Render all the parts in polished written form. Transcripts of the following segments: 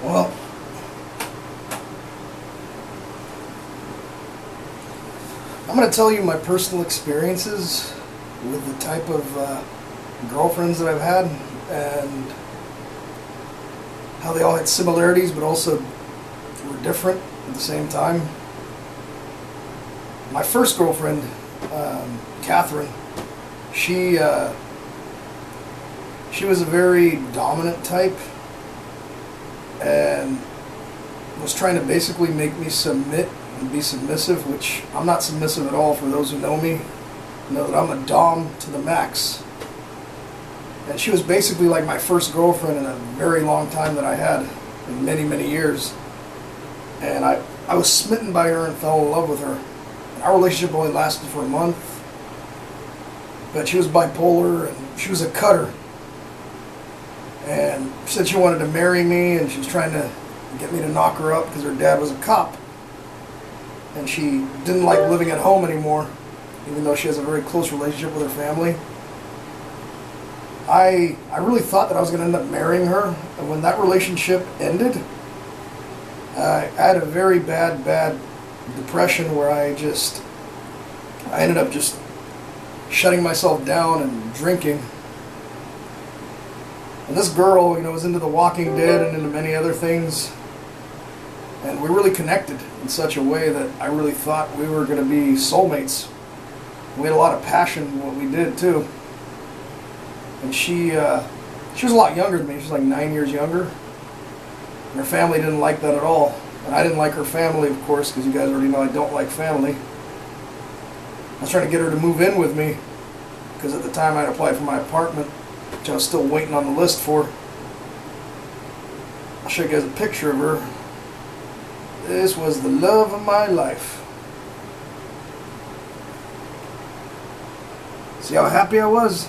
Well, I'm going to tell you my personal experiences with the type of girlfriends that I've had and how they all had similarities but also were different at the same time. My first girlfriend, Catherine, she was a very dominant type and was trying to basically make me submit and be submissive, which I'm not submissive at all. For those who know me, know that I'm a dom to the max. And she was basically like my first girlfriend in a very long time that I had, in many, many years. And I was smitten by her and fell in love with her. And our relationship only lasted for a month, but she was bipolar and she was a cutter. And she said she wanted to marry me, and she was trying to get me to knock her up because her dad was a cop. And she didn't like living at home anymore, even though she has a very close relationship with her family. I really thought that I was going to end up marrying her, and when that relationship ended, I had a very bad depression where I ended up just shutting myself down and drinking. And this girl, was into The Walking Dead and into many other things. And we really connected in such a way that I really thought we were going to be soulmates. We had a lot of passion in what we did, too. And she was a lot younger than me. She was like 9 years younger. And her family didn't like that at all. And I didn't like her family, of course, because you guys already know I don't like family. I was trying to get her to move in with me, because at the time I had applied for my apartment, which I was still waiting on the list for. I'll show you guys a picture of her. This was the love of my life. See how happy I was?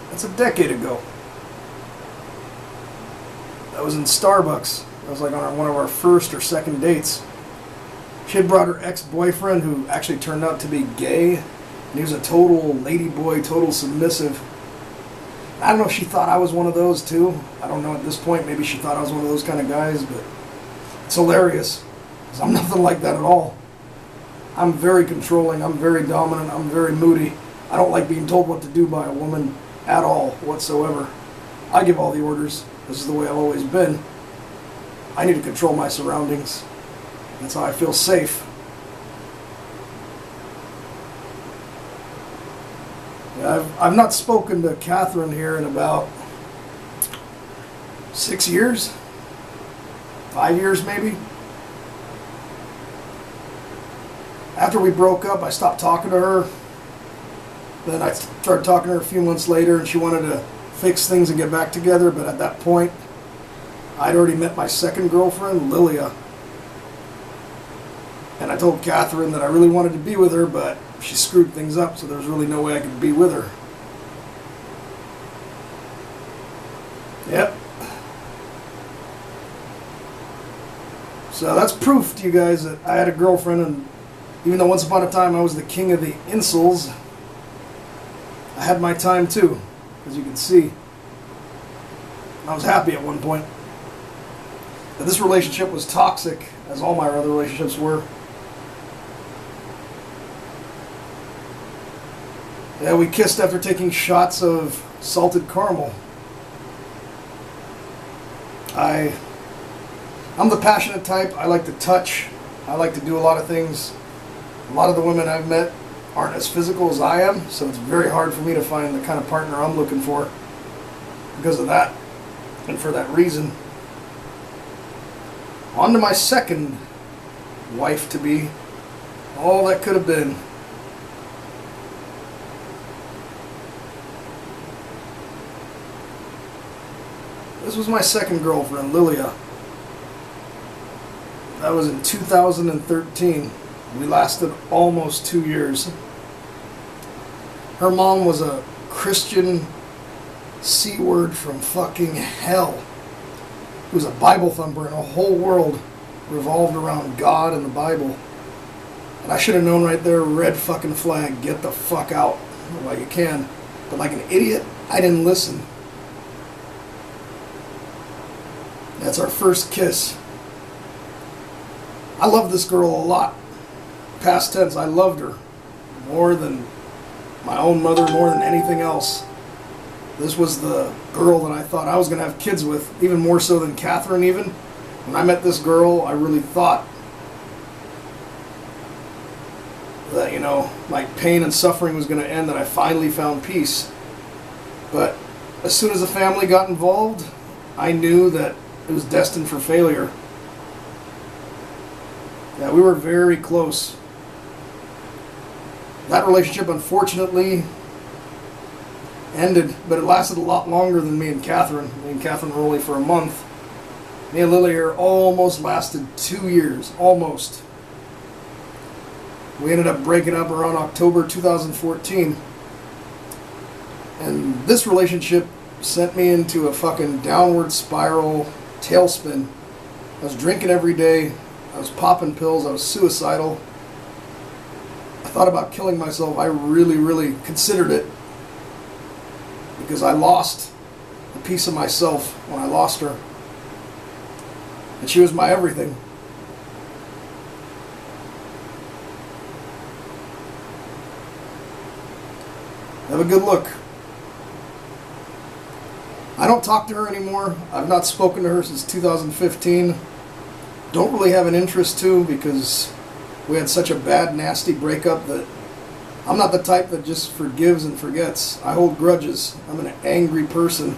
That's a decade ago. That was in Starbucks. That was like on one of our first or second dates. She had brought her ex-boyfriend, who actually turned out to be gay. And he was a total ladyboy, total submissive. I don't know if she thought I was one of those too. I don't know at this point. Maybe she thought I was one of those kind of guys, but it's hilarious, because I'm nothing like that at all. I'm very controlling. I'm very dominant. I'm very moody. I don't like being told what to do by a woman at all whatsoever. I give all the orders. This is the way I've always been. I need to control my surroundings. That's how I feel safe. I've not spoken to Catherine here in about 6 years, 5 years maybe. After we broke up, I stopped talking to her. Then I started talking to her a few months later, and she wanted to fix things and get back together, but at that point, I'd already met my second girlfriend, Lilia. And I told Catherine that I really wanted to be with her, but she screwed things up, so there was really no way I could be with her. Yep. So that's proof to you guys that I had a girlfriend, and even though once upon a time I was the king of the insoles, I had my time too, as you can see. I was happy at one point. But this relationship was toxic, as all my other relationships were. Yeah, we kissed after taking shots of salted caramel. I'm the passionate type. I like to touch. I like to do a lot of things. A lot of the women I've met aren't as physical as I am, so it's very hard for me to find the kind of partner I'm looking for because of that, and for that reason. On to my second wife-to-be. All that could have been. This was my second girlfriend, Lilia. That was in 2013. We lasted almost 2 years. Her mom was a Christian C-word from fucking hell. He was a Bible thumper, and a whole world revolved around God and the Bible. And I should have known right there, red fucking flag, get the fuck out while you can. But like an idiot, I didn't listen. That's our first kiss. I love this girl a lot. Past tense, I loved her more than my own mother, more than anything else. This was the girl that I thought I was going to have kids with, even more so than Catherine even. When I met this girl, I really thought that, you know, my pain and suffering was going to end, that I finally found peace. But as soon as the family got involved, I knew that it was destined for failure. Yeah, we were very close. That relationship, unfortunately, ended, but it lasted a lot longer than me and Catherine. Me and Catherine were only for a month. Me and Lily here almost lasted 2 years, almost. We ended up breaking up around October 2014. And this relationship sent me into a fucking downward spiral tailspin. I was drinking every day. I was popping pills. I was suicidal. I thought about killing myself. I really, really considered it. Because I lost a piece of myself when I lost her. And she was my everything. Have a good look. I don't talk to her anymore. I've not spoken to her since 2015. Don't really have an interest to, because we had such a bad, nasty breakup that I'm not the type that just forgives and forgets. I hold grudges. I'm an angry person.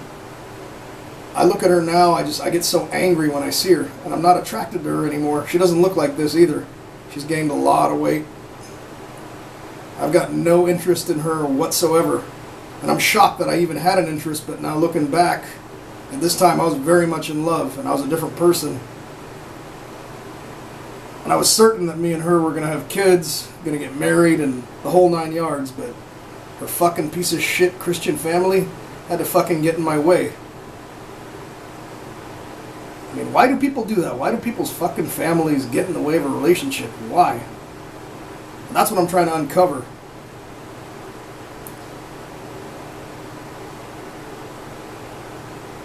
I look at her now, I get so angry when I see her, and I'm not attracted to her anymore. She doesn't look like this either. She's gained a lot of weight. I've got no interest in her whatsoever. And I'm shocked that I even had an interest, but now looking back, at this time I was very much in love, and I was a different person. And I was certain that me and her were going to have kids, going to get married, and the whole 9 yards, but her fucking piece of shit Christian family had to fucking get in my way. I mean, why do people do that? Why do people's fucking families get in the way of a relationship? Why? And that's what I'm trying to uncover.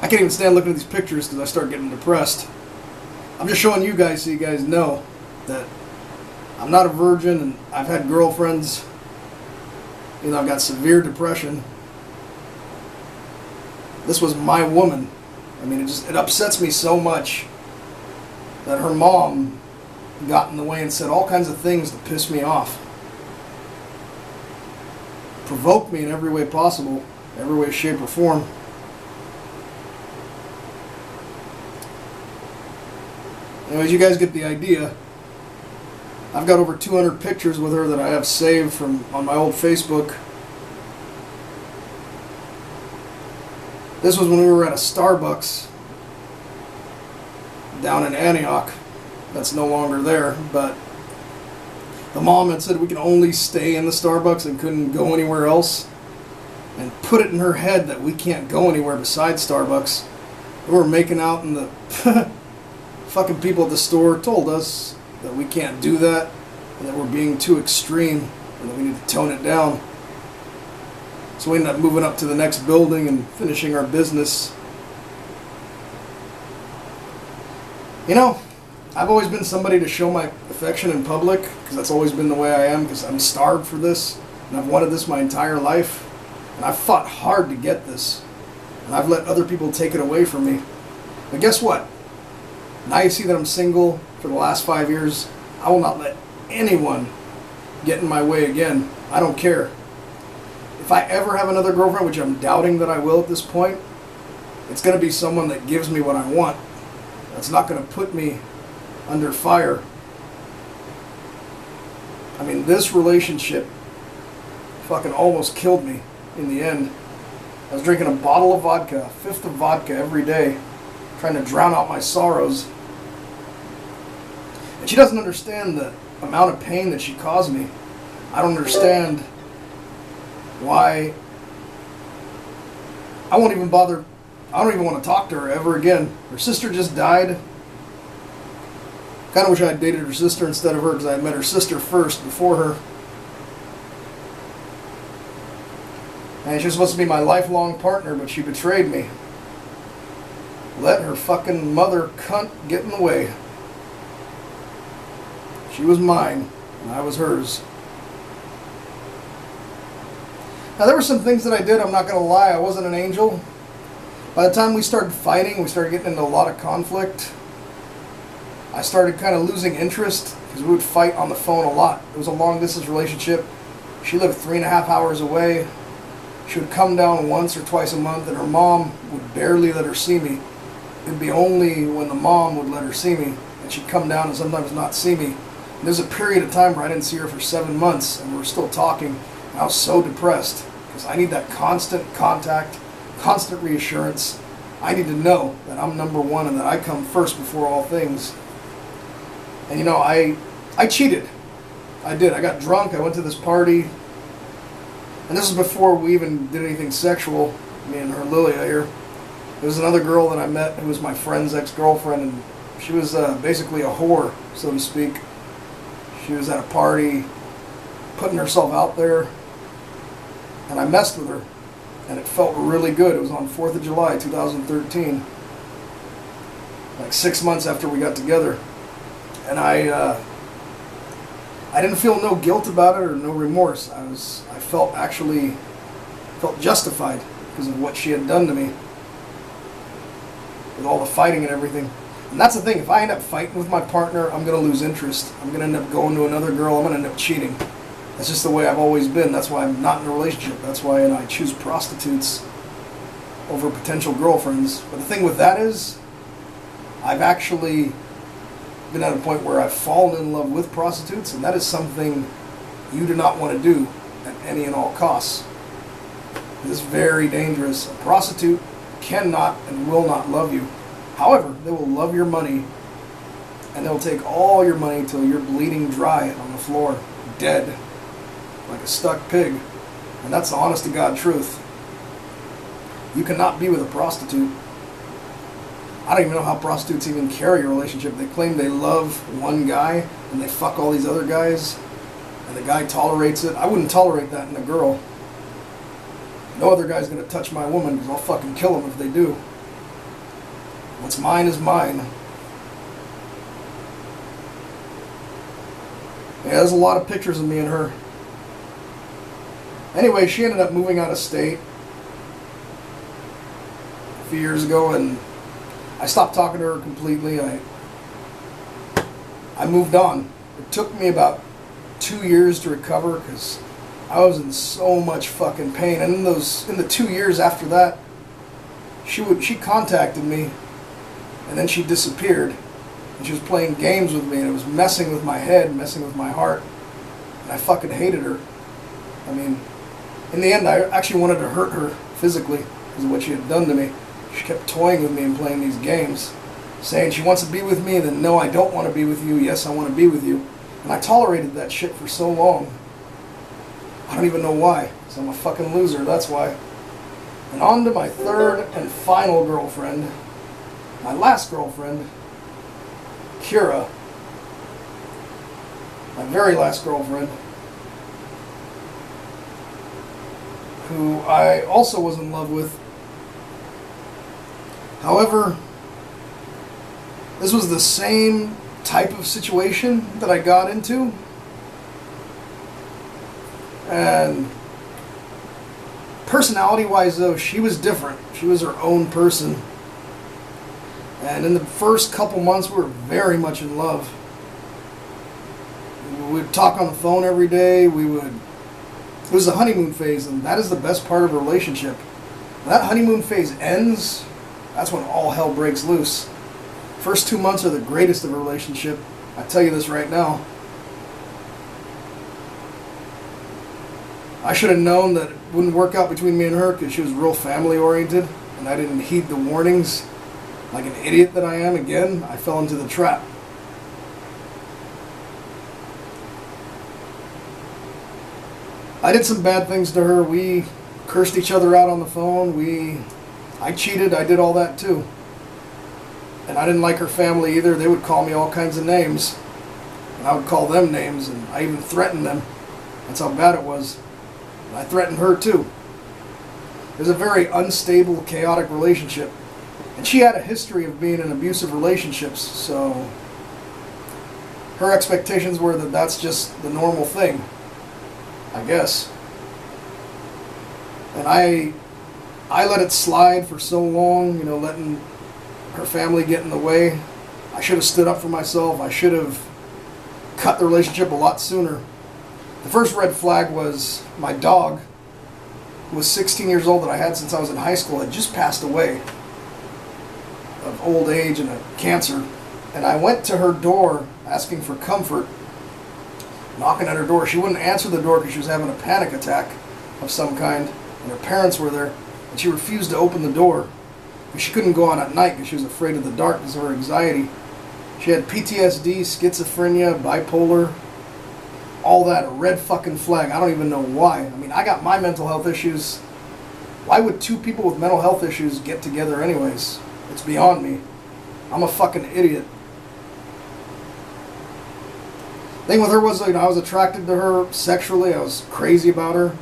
I can't even stand looking at these pictures because I start getting depressed. I'm just showing you guys so you guys know that I'm not a virgin, and I've had girlfriends. You know, I've got severe depression. This was my woman. I mean, it upsets me so much that her mom got in the way and said all kinds of things to piss me off. Provoked me in every way possible, every way, shape, or form. Anyways, you guys get the idea. I've got over 200 pictures with her that I have saved from on my old Facebook. This was when we were at a Starbucks down in Antioch. That's no longer there, but the mom had said we could only stay in the Starbucks and couldn't go anywhere else, and put it in her head that we can't go anywhere besides Starbucks. We were making out, and the fucking people at the store told us that we can't do that, and that we're being too extreme, and that we need to tone it down. So we ended up moving up to the next building and finishing our business. You know, I've always been somebody to show my affection in public, because that's always been the way I am, because I'm starved for this, and I've wanted this my entire life, and I've fought hard to get this, and I've let other people take it away from me. But guess what? Now you see that I'm single for the last 5 years. I will not let anyone get in my way again. I don't care. If I ever have another girlfriend, which I'm doubting that I will at this point, it's going to be someone that gives me what I want. That's not going to put me under fire. I mean, this relationship fucking almost killed me in the end. I was drinking a bottle of vodka, a fifth of vodka every day, trying to drown out my sorrows. And she doesn't understand the amount of pain that she caused me. I don't understand why I won't even bother. I don't even want to talk to her ever again. Her sister just died. Kind of wish I had dated her sister instead of her, because I had met her sister first before her. And she was supposed to be my lifelong partner, but she betrayed me. let her fucking mother cunt get in the way. She was mine, and I was hers. Now, there were some things that I did, I'm not going to lie, I wasn't an angel. By the time we started fighting, we started getting into a lot of conflict. I started kind of losing interest, because we would fight on the phone a lot. It was a long-distance relationship. She lived 3.5 hours away. She would come down once or twice a month, and her mom would barely let her see me. It would be only when the mom would let her see me, and she'd come down and sometimes not see me. And there was a period of time where I didn't see her for 7 months, and we were still talking. And I was so depressed, because I need that constant contact, constant reassurance. I need to know that I'm number one and that I come first before all things. And you know, I cheated. I did. I got drunk. I went to this party. And this was before we even did anything sexual, me and her Lilia here. There was another girl that I met who was my friend's ex-girlfriend, and she was basically a whore, so to speak. She was at a party, putting herself out there, and I messed with her, and it felt really good. It was on 4th of July, 2013, like 6 months after we got together. And I didn't feel no guilt about it or no remorse. I felt justified because of what she had done to me, with all the fighting and everything. And that's the thing, if I end up fighting with my partner, I'm going to lose interest. I'm going to end up going to another girl. I'm going to end up cheating. That's just the way I've always been. That's why I'm not in a relationship. That's why I choose prostitutes over potential girlfriends. But the thing with that is, I've actually been at a point where I've fallen in love with prostitutes, and that is something you do not want to do at any and all costs. It is very dangerous. A prostitute cannot and will not love you. However, they will love your money, and they'll take all your money until you're bleeding dry on the floor, dead, like a stuck pig. And that's the honest to God truth. You cannot be with a prostitute. I don't even know how prostitutes even carry a relationship. They claim they love one guy, and they fuck all these other guys, and the guy tolerates it. I wouldn't tolerate that in a girl. No other guy's going to touch my woman, because I'll fucking kill them if they do. What's mine is mine. Yeah, there's a lot of pictures of me and her. Anyway, she ended up moving out of state a few years ago, and I stopped talking to her completely. I moved on. It took me about 2 years to recover, because I was in so much fucking pain. And in the 2 years after that, she contacted me, and then she disappeared. And she was playing games with me, and it was messing with my head, messing with my heart. And I fucking hated her. I mean, in the end, I actually wanted to hurt her physically because of what she had done to me. She kept toying with me and playing these games, saying she wants to be with me, and then no, I don't want to be with you. Yes, I want to be with you. And I tolerated that shit for so long. I don't even know why. Because I'm a fucking loser, that's why. And on to my third and final girlfriend. My last girlfriend, Kira. My very last girlfriend. Who I also was in love with. However, this was the same type of situation that I got into. And personality-wise, though, she was different. She was her own person. And in the first couple months, we were very much in love. We would talk on the phone every day. It was the honeymoon phase, and that is the best part of a relationship. When that honeymoon phase ends, that's when all hell breaks loose. First 2 months are the greatest of a relationship. I tell you this right now. I should have known that it wouldn't work out between me and her because she was real family oriented, and I didn't heed the warnings. Like an idiot that I am, again, I fell into the trap. I did some bad things to her. We cursed each other out on the phone. I cheated. I did all that too. And I didn't like her family either. They would call me all kinds of names. And I would call them names, and I even threatened them. That's how bad it was. And I threatened her too. It was a very unstable, chaotic relationship. And she had a history of being in abusive relationships, so her expectations were that that's just the normal thing, I guess. And I let it slide for so long, you know, letting her family get in the way. I should have stood up for myself. I should have cut the relationship a lot sooner. The first red flag was my dog, who was 16 years old, that I had since I was in high school, had just passed away of old age and a cancer. And I went to her door asking for comfort, knocking at her door. She wouldn't answer the door because she was having a panic attack of some kind, and her parents were there, and she refused to open the door because she couldn't go out at night because she was afraid of the dark because of her anxiety. She had PTSD, schizophrenia, bipolar, all that. A red fucking flag. I don't even know why. I mean, I got my mental health issues. Why would two people with mental health issues get together anyways? It's beyond me. I'm a fucking idiot. The thing with her was, you know, I was attracted to her sexually. I was crazy about her.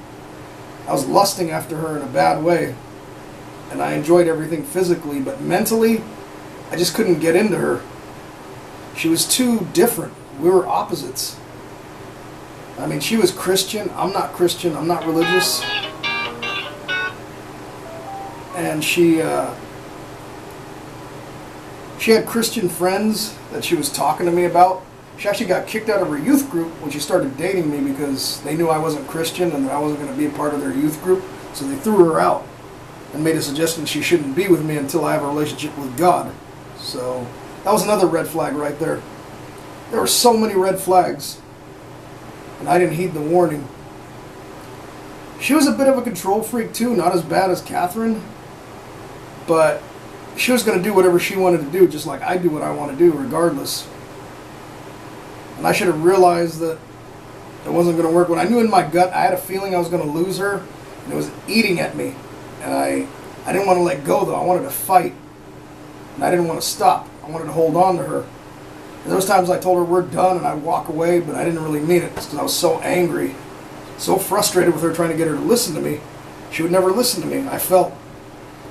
I was lusting after her in a bad way. And I enjoyed everything physically, but mentally, I just couldn't get into her. She was too different. We were opposites. I mean, she was Christian. I'm not Christian. I'm not religious. And she had Christian friends that she was talking to me about. She actually got kicked out of her youth group when she started dating me because they knew I wasn't Christian and that I wasn't going to be a part of their youth group. So they threw her out and made a suggestion she shouldn't be with me until I have a relationship with God. So that was another red flag right there. There were so many red flags, and I didn't heed the warning. She was a bit of a control freak too, not as bad as Catherine, but she was going to do whatever she wanted to do, just like I do what I want to do, regardless. And I should have realized that it wasn't going to work. When I knew in my gut I had a feeling I was going to lose her, and it was eating at me. And I didn't want to let go, though. I wanted to fight. And I didn't want to stop. I wanted to hold on to her. And those times I told her we're done, and I'd walk away, but I didn't really mean it because I was so angry, so frustrated with her trying to get her to listen to me. She would never listen to me. I felt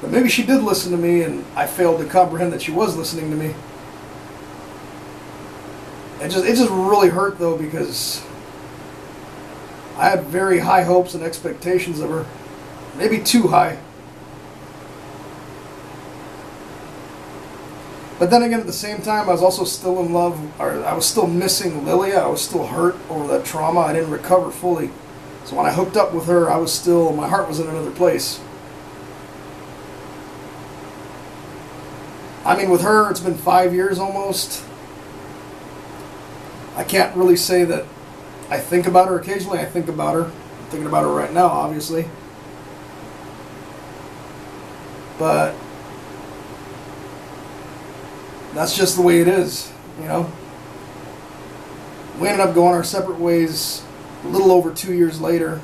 that maybe she did listen to me, and I failed to comprehend that she was listening to me. It just really hurt, though, because I had very high hopes and expectations of her. Maybe too high. But then again, at the same time, I was also still in love, or I was still missing Lilia. I was still hurt over that trauma. I didn't recover fully. So when I hooked up with her, my heart was in another place. I mean, with her, it's been 5 years almost. I can't really say that I think about her occasionally. I think about her. I'm thinking about her right now, obviously. But that's just the way it is, you know. We ended up going our separate ways a little over 2 years later.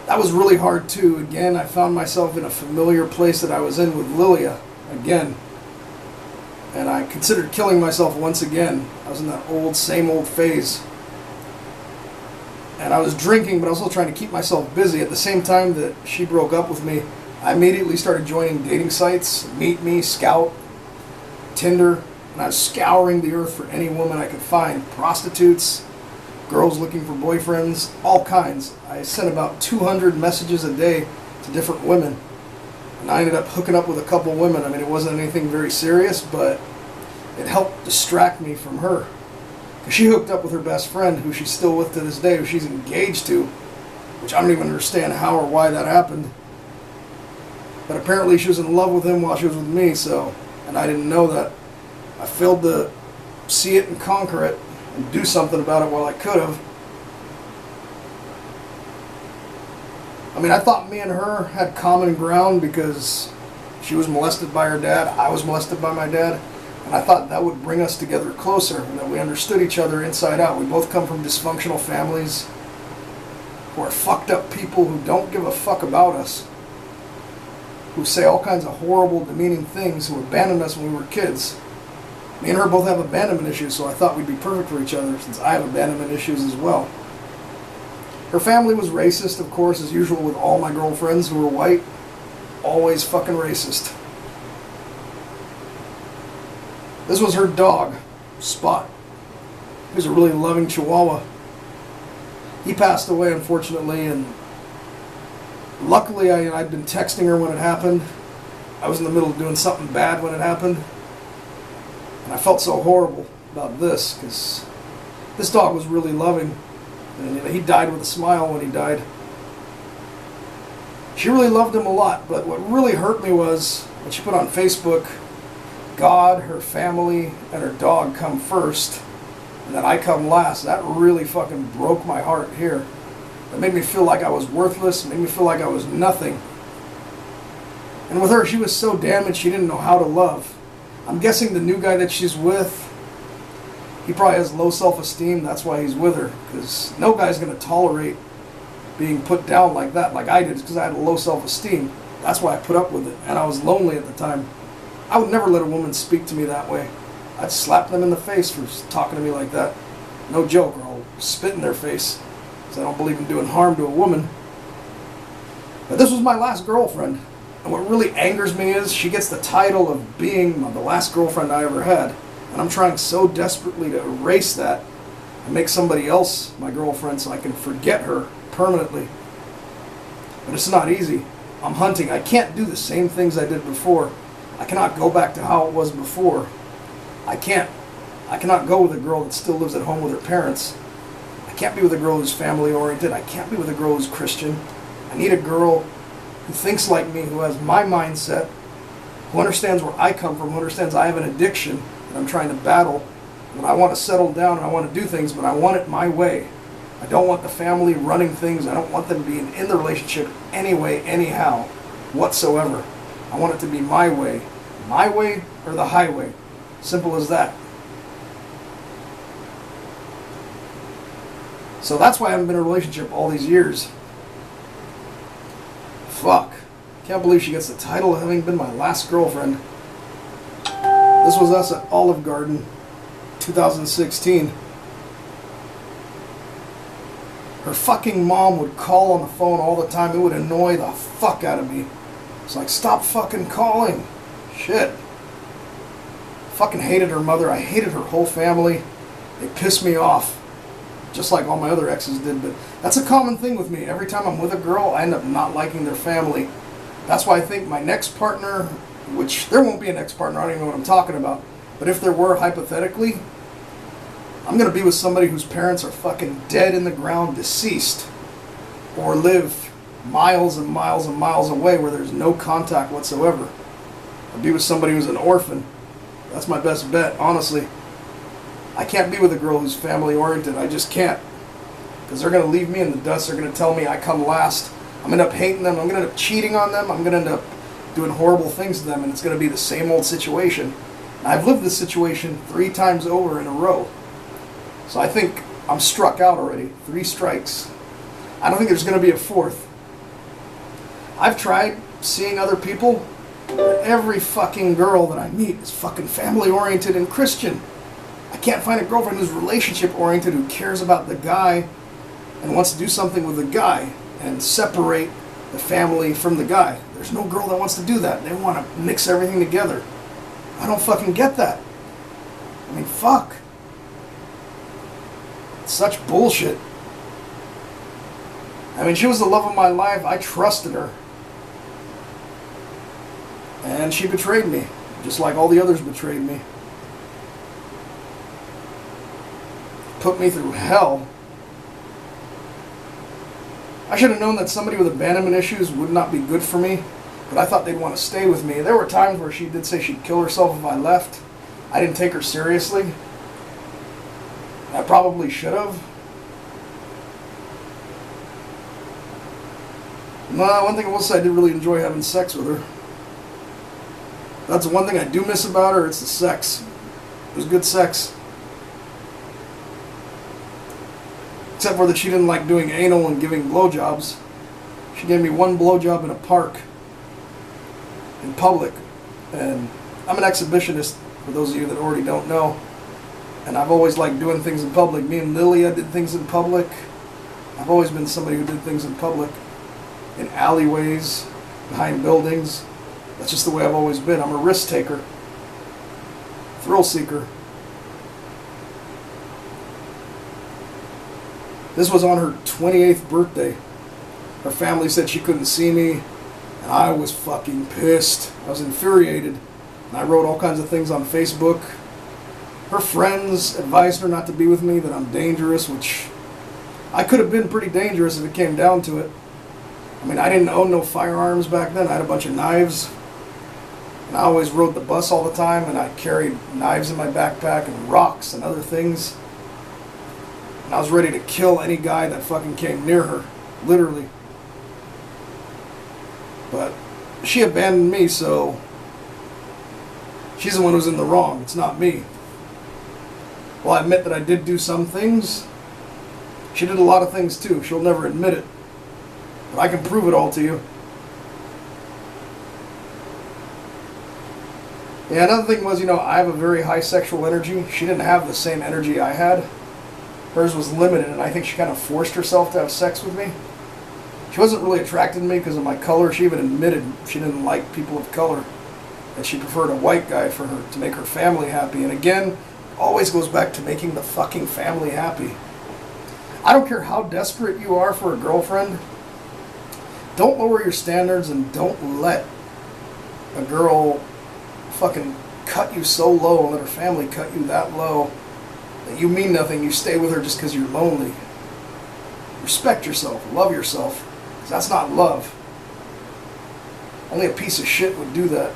That was really hard too. Again, I found myself in a familiar place that I was in with Lilia again. And I considered killing myself once again. I was in that same old phase. And I was drinking, but I was also trying to keep myself busy. At the same time that she broke up with me, I immediately started joining dating sites, Meet Me, Scout, Tinder, and I was scouring the earth for any woman I could find. Prostitutes, girls looking for boyfriends, all kinds. I sent about 200 messages a day to different women. And I ended up hooking up with a couple women. I mean, it wasn't anything very serious, but it helped distract me from her. Because she hooked up with her best friend, who she's still with to this day, who she's engaged to, which I don't even understand how or why that happened. But apparently she was in love with him while she was with me, and I didn't know that. I failed to see it and conquer it and do something about it while I could have. I mean, I thought me and her had common ground because she was molested by her dad, I was molested by my dad, and I thought that would bring us together closer and that we understood each other inside out. We both come from dysfunctional families who are fucked up people who don't give a fuck about us, who say all kinds of horrible, demeaning things, who abandoned us when we were kids. Me and her both have abandonment issues, so I thought we'd be perfect for each other since I have abandonment issues as well. Her family was racist, of course, as usual with all my girlfriends who were white. Always fucking racist. This was her dog, Spot. He was a really loving Chihuahua. He passed away, unfortunately, and luckily I'd been texting her when it happened. I was in the middle of doing something bad when it happened. And I felt so horrible about this, because this dog was really loving. And he died with a smile when he died. She really loved him a lot, but what really hurt me was when she put on Facebook, God, her family, and her dog come first, and that I come last. That really fucking broke my heart here. It made me feel like I was worthless, made me feel like I was nothing. And with her, she was so damaged she didn't know how to love. I'm guessing the new guy that she's with, he probably has low self-esteem, that's why he's with her, because no guy's going to tolerate being put down like that, like I did, because I had a low self-esteem. That's why I put up with it, and I was lonely at the time. I would never let a woman speak to me that way. I'd slap them in the face for talking to me like that. No joke, or I'll spit in their face, because I don't believe in doing harm to a woman. But this was my last girlfriend, and what really angers me is she gets the title of being the last girlfriend I ever had, and I'm trying so desperately to erase that and make somebody else my girlfriend so I can forget her permanently. But it's not easy. I'm hunting. I can't do the same things I did before. I cannot go back to how it was before. I cannot go with a girl that still lives at home with her parents. I can't be with a girl who's family oriented. I can't be with a girl who's Christian. I need a girl who thinks like me, who has my mindset, who understands where I come from, who understands I have an addiction that I'm trying to battle, and I want to settle down and I want to do things, but I want it my way. I don't want the family running things. I don't want them being in the relationship anyway, anyhow, whatsoever. I want it to be my way or the highway. Simple as that. So that's why I haven't been in a relationship all these years. Fuck. Can't believe she gets the title of having been my last girlfriend. This was us at Olive Garden, 2016. Her fucking mom would call on the phone all the time. It would annoy the fuck out of me. It's like, stop fucking calling. Shit. Fucking hated her mother. I hated her whole family. They pissed me off. Just like all my other exes did. But that's a common thing with me. Every time I'm with a girl, I end up not liking their family. That's why I think my next partner, which there won't be a next partner, I don't even know what I'm talking about. But if there were, hypothetically, I'm going to be with somebody whose parents are fucking dead in the ground, deceased, or live miles and miles and miles away where there's no contact whatsoever. I'll be with somebody who's an orphan. That's my best bet, honestly. I can't be with a girl who's family oriented. I just can't. Because they're going to leave me in the dust. They're going to tell me I come last. I'm going to end up hating them. I'm going to end up cheating on them. I'm going to end up doing horrible things to them. And it's going to be the same old situation. I've lived this situation 3 times over in a row. So I think I'm struck out already. 3 strikes. I don't think there's going to be a 4th. I've tried seeing other people. Every fucking girl that I meet is fucking family oriented and Christian. I can't find a girlfriend who's relationship oriented, who cares about the guy and wants to do something with the guy and separate the family from the guy. There's no girl that wants to do that. They want to mix everything together. I don't fucking get that. I mean, fuck. It's such bullshit. I mean, she was the love of my life. I trusted her. And she betrayed me, just like all the others betrayed me. Put me through hell. I should have known that somebody with abandonment issues would not be good for me, but I thought they'd want to stay with me. There were times where she did say she'd kill herself if I left. I didn't take her seriously. I probably should have. No, one thing I will say, I did really enjoy having sex with her. That's the one thing I do miss about her, it's the sex. It was good sex. Except for that she didn't like doing anal and giving blowjobs. She gave me 1 blowjob in a park. In public. And I'm an exhibitionist, for those of you that already don't know. And I've always liked doing things in public. Me and Lilia did things in public. I've always been somebody who did things in public. In alleyways, behind buildings. That's just the way I've always been. I'm a risk taker. Thrill seeker. This was on her 28th birthday. Her family said she couldn't see me, and I was fucking pissed. I was infuriated, and I wrote all kinds of things on Facebook. Her friends advised her not to be with me, that I'm dangerous, which I could have been pretty dangerous if it came down to it. I mean, I didn't own no firearms back then. I had a bunch of knives. And I always rode the bus all the time, and I carried knives in my backpack and rocks and other things. And I was ready to kill any guy that fucking came near her, literally. But she abandoned me, so she's the one who's in the wrong. It's not me. Well, I admit that I did do some things. She did a lot of things too. She'll never admit it. But I can prove it all to you. Yeah, another thing was, I have a very high sexual energy. She didn't have the same energy I had. Hers was limited, and I think she kind of forced herself to have sex with me. She wasn't really attracted to me because of my color. She even admitted she didn't like people of color, that she preferred a white guy for her to make her family happy. And again, it always goes back to making the fucking family happy. I don't care how desperate you are for a girlfriend. Don't lower your standards, and don't let a girl fucking cut you so low and let her family cut you that low that you mean nothing. You stay with her just because you're lonely. Respect yourself. Love yourself. Because that's not love. Only a piece of shit would do that.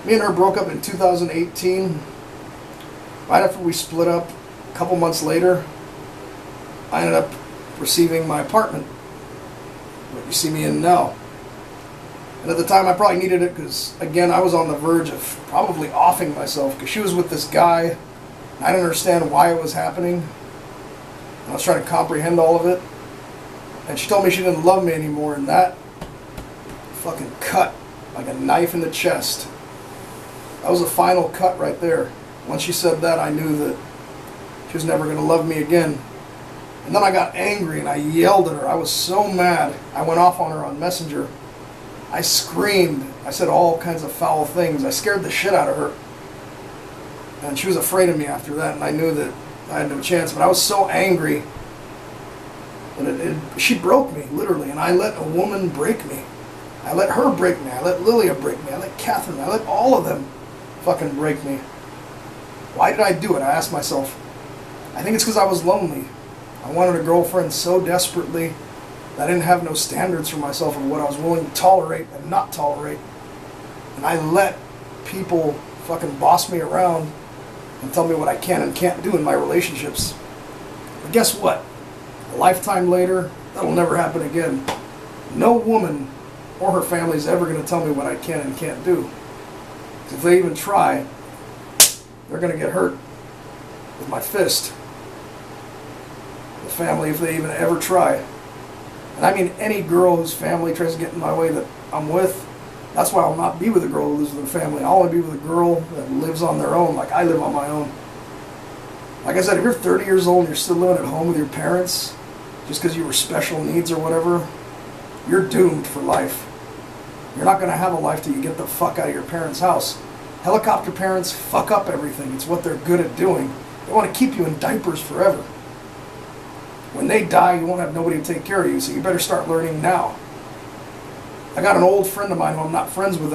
Me and her broke up in 2018. Right after we split up, a couple months later, I ended up receiving my apartment, what you see me in now. And at the time I probably needed it because, again, I was on the verge of probably offing myself because she was with this guy. I didn't understand why it was happening. I was trying to comprehend all of it. And she told me she didn't love me anymore, and that fucking cut like a knife in the chest. That was the final cut right there. Once she said that, I knew that she was never going to love me again. And then I got angry and I yelled at her. I was so mad. I went off on her on Messenger. I screamed. I said all kinds of foul things. I scared the shit out of her. And she was afraid of me after that, and I knew that I had no chance. But I was so angry that she broke me, literally. And I let a woman break me. I let her break me. I let Lilia break me. I let Catherine. I let all of them fucking break me. Why did I do it? I asked myself. I think it's because I was lonely. I wanted a girlfriend so desperately that I didn't have no standards for myself of what I was willing to tolerate and not tolerate. And I let people fucking boss me around and tell me what I can and can't do in my relationships. But guess what? A lifetime later, that'll never happen again. No woman or her family is ever going to tell me what I can and can't do. If they even try, they're going to get hurt with my fist. The family, if they even ever try. And I mean any girl whose family tries to get in my way that I'm with, that's why I'll not be with a girl who lives with her family. I'll only be with a girl that lives on their own, like I live on my own. Like I said, if you're 30 years old and you're still living at home with your parents, just because you were special needs or whatever, you're doomed for life. You're not going to have a life till you get the fuck out of your parents' house. Helicopter parents fuck up everything. It's what they're good at doing. They want to keep you in diapers forever. When they die, you won't have nobody to take care of you, so you better start learning now. I got an old friend of mine who I'm not friends with